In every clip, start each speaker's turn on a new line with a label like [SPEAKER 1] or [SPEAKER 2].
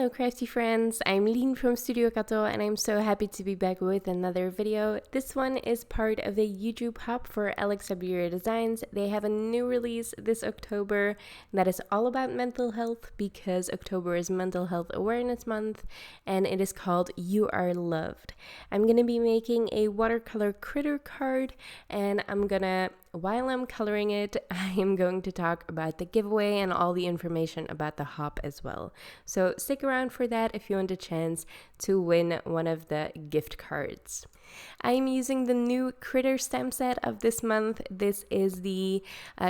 [SPEAKER 1] Hello crafty friends, I'm Lien from Studio Kato and I'm so happy to be back with another video. This one is part of the YouTube hub for Alex Syberia Designs. They have a new release this October that is all about mental health because October is Mental Health Awareness Month and it is called You Are Loved. I'm going to be making a watercolor critter card and while I'm coloring it, I am going to talk about the giveaway and all the information about the hop as well. So stick around for that if you want a chance to win one of the gift cards. I'm using the new Critter stem set of this month. This is the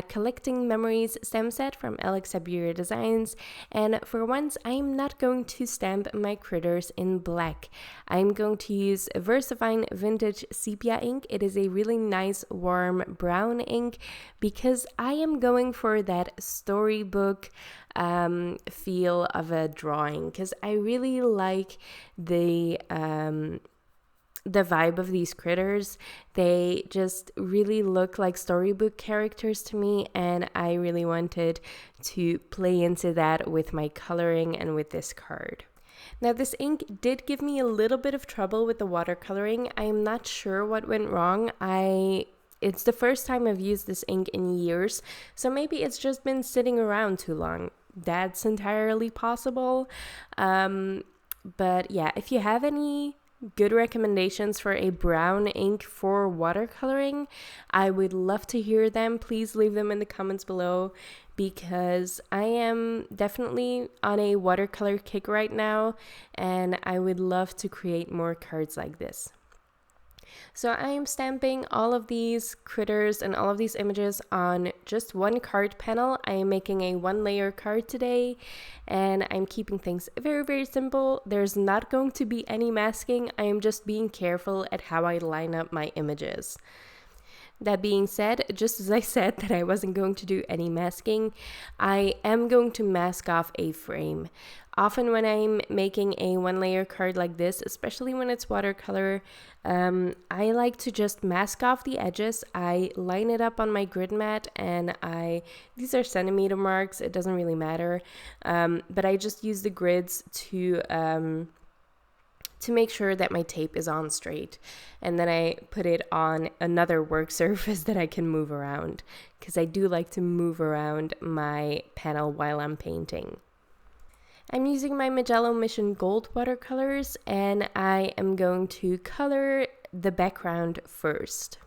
[SPEAKER 1] Collecting Memories stem set from Alex Syberia Designs. And for once, I'm not going to stamp my critters in black. I'm going to use a VersaFine Vintage Sepia ink. It is a really nice warm brown ink because I am going for that storybook feel of a drawing because I really like the vibe of these critters. They just really look like storybook characters to me, and I really wanted to play into that with my coloring and with this card. Now, this ink did give me a little bit of trouble with the watercoloring. I am not sure what went wrong. It's the first time I've used this ink in years, so maybe it's just been sitting around too long. That's entirely possible. But yeah, if you have any good recommendations for a brown ink for watercoloring, I would love to hear them. Please leave them in the comments below because I am definitely on a watercolor kick right now and I would love to create more cards like this. So I am stamping all of these critters and all of these images on just one card panel. I am making a 1-layer card today and I'm keeping things very, very simple. There's not going to be any masking. I am just being careful at how I line up my images. That being said, just as I said that I wasn't going to do any masking, I am going to mask off a frame. Often when I'm making a 1-layer card like this, especially when it's watercolor, I like to just mask off the edges. I line it up on my grid mat and these are centimeter marks, it doesn't really matter, but I just use the grids to make sure that my tape is on straight. And then I put it on another work surface that I can move around because I do like to move around my panel while I'm painting. I'm using my Magello Mission Gold watercolors and I am going to color the background first.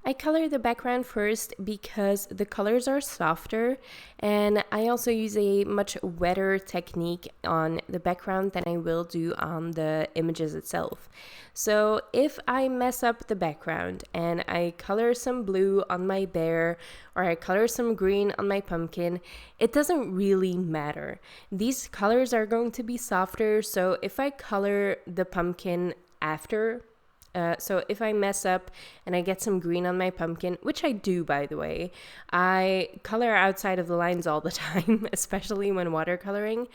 [SPEAKER 1] I color the background first because the colors are softer and I also use a much wetter technique on the background than I will do on the images itself. So if I mess up the background and I color some blue on my bear or I color some green on my pumpkin, it doesn't really matter. These colors are going to be softer, so if I color the pumpkin after, so if I mess up and I get some green on my pumpkin, which I do, by the way, I color outside of the lines all the time, especially when watercoloring.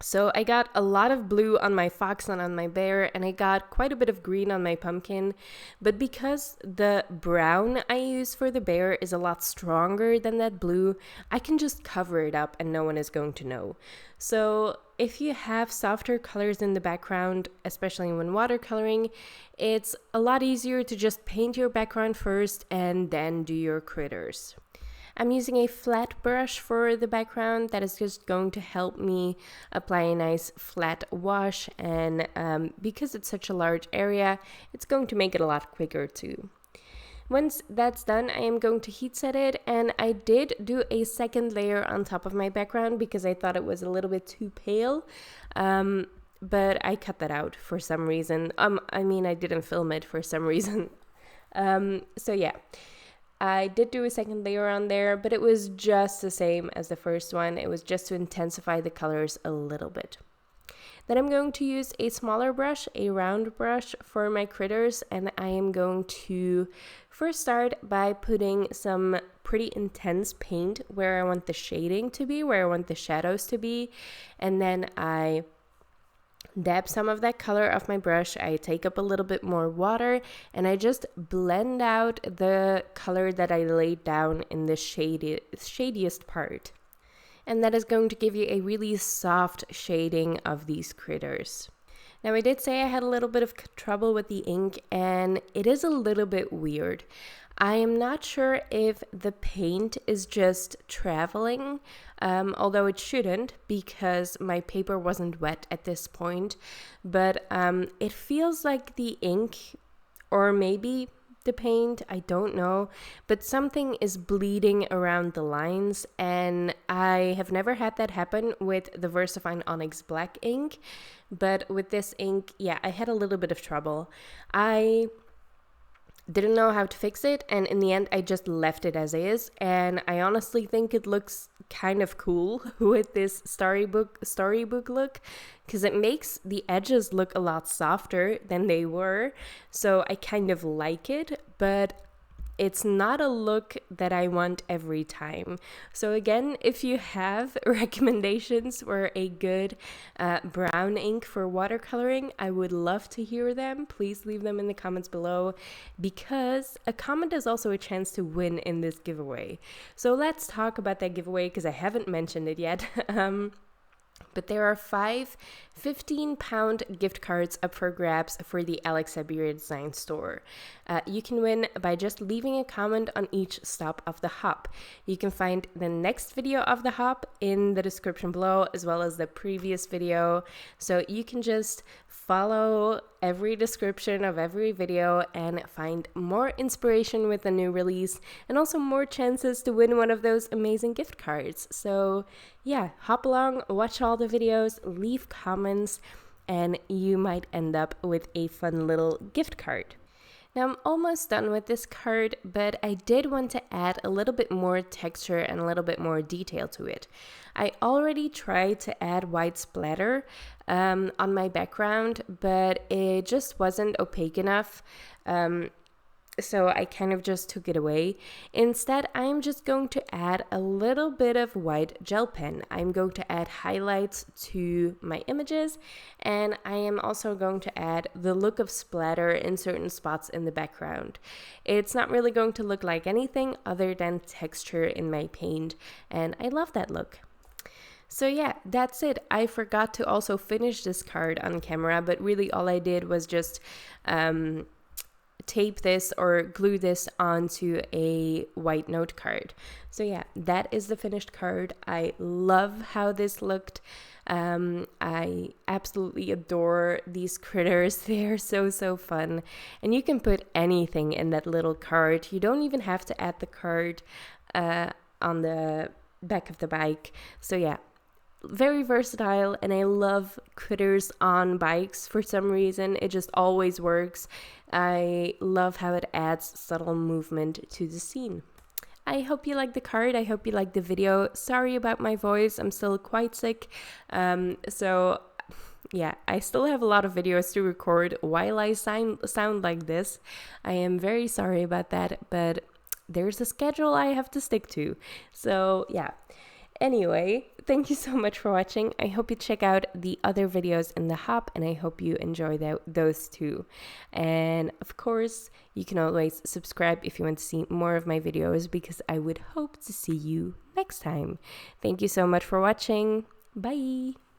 [SPEAKER 1] So I got a lot of blue on my fox and on my bear, and I got quite a bit of green on my pumpkin. But because the brown I use for the bear is a lot stronger than that blue, I can just cover it up and no one is going to know. So if you have softer colors in the background, especially when watercoloring, it's a lot easier to just paint your background first and then do your critters. I'm using a flat brush for the background that is just going to help me apply a nice flat wash, and because it's such a large area, it's going to make it a lot quicker too. Once that's done, I am going to heat set it, and I did do a second layer on top of my background because I thought it was a little bit too pale, but I cut that out for some reason. I didn't film it for some reason. So yeah. I did do a second layer on there, but it was just the same as the first one. It was just to intensify the colors a little bit. Then I'm going to use a smaller brush, a round brush for my critters, and I am going to first start by putting some pretty intense paint where I want the shading to be, where I want the shadows to be, and then I dab some of that color off my brush. I take up a little bit more water and I just blend out the color that I laid down in the shadiest part. And that is going to give you a really soft shading of these critters. Now, I did say I had a little bit of trouble with the ink, and it is a little bit weird. I am not sure if the paint is just traveling, although it shouldn't because my paper wasn't wet at this point, but it feels like the ink, or maybe the paint, I don't know, but something is bleeding around the lines, and I have never had that happen with the VersaFine Onyx Black ink, but with this ink, yeah, I had a little bit of trouble. I didn't know how to fix it, and in the end I just left it as is, and I honestly think it looks kind of cool with this storybook look, because it makes the edges look a lot softer than they were, so I kind of like it, but it's not a look that I want every time. So again, if you have recommendations for a good brown ink for watercoloring, I would love to hear them. Please leave them in the comments below, because a comment is also a chance to win in this giveaway. So let's talk about that giveaway, because I haven't mentioned it yet. But there are 5 15-pound gift cards up for grabs for the Alex Syberia Designs store. You can win by just leaving a comment on each stop of the hop. You can find the next video of the hop in the description below, as well as the previous video. So you can just follow every description of every video and find more inspiration with the new release, and also more chances to win one of those amazing gift cards. So yeah, hop along, watch all the videos, leave comments, and you might end up with a fun little gift card. Now I'm almost done with this card, but I did want to add a little bit more texture and a little bit more detail to it. I already tried to add white splatter on my background, but it just wasn't opaque enough. So I kind of just took it away. Instead, I'm just going to add a little bit of white gel pen. I'm going to add highlights to my images, and I am also going to add the look of splatter in certain spots in the background. It's not really going to look like anything other than texture in my paint, and I love that look. So yeah, that's it. I forgot to also finish this card on camera, but really all I did was just tape this or glue this onto a white note card. So yeah, that is the finished card. I love how this looked. I absolutely adore these critters. They are so fun, and you can put anything in that little card. You don't even have to add the card on the back of the bike. So yeah, very versatile, and I love critters on bikes for some reason. It just always works. I love how it adds subtle movement to the scene. I hope you liked the card. I hope you liked the video. Sorry about my voice. I'm still quite sick. So yeah, I still have a lot of videos to record while I sound like this. I am very sorry about that, but there's a schedule I have to stick to. So yeah. Anyway, thank you so much for watching. I hope you check out the other videos in the hop, and I hope you enjoy those too. And of course, you can always subscribe if you want to see more of my videos, because I would hope to see you next time. Thank you so much for watching. Bye!